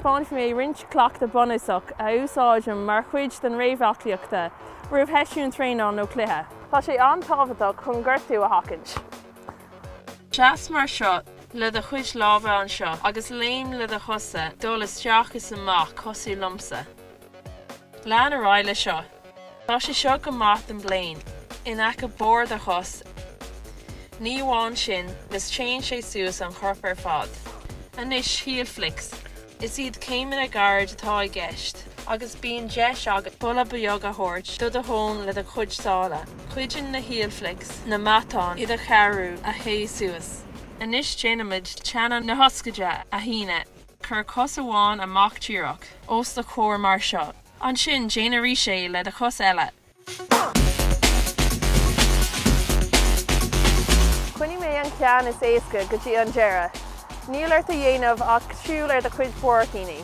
taispeánfaidh mé roinnt cleachta bunasach a úsáideann mar chuid den réamhachtaíochta roimh heisiún tréanán nó cluiche. Tá sé antábhachtach chun gortú a hacinnt. Seas mar seo le a chuid lábha an seo agus léim le a chosa dul is teachas amach cosú lomsa. Lean a ráile seo. Tá sé seo go maith an bléin in aice bord a chos. Ní bháin sin gus Téigh Suas an chorpar fad. Anis híalflix is iad céimeann a gard atá I gceist agus bíonn deis agat bula beag a thabhairt dud a thón le a chuid sála. Chuideann na híalflix na matán iad a charú a Téigh Suas. Anis déanamid teanna na hoscaide a híine chur cos amháin amach tíreach os de chóir mar seo. An sin déanarí sé le a chos eile. Cuinnig mé an ceann is éasca go dtí an deire. Níl ar a dhéanamh ach siúil ar de chuid mhórcíní.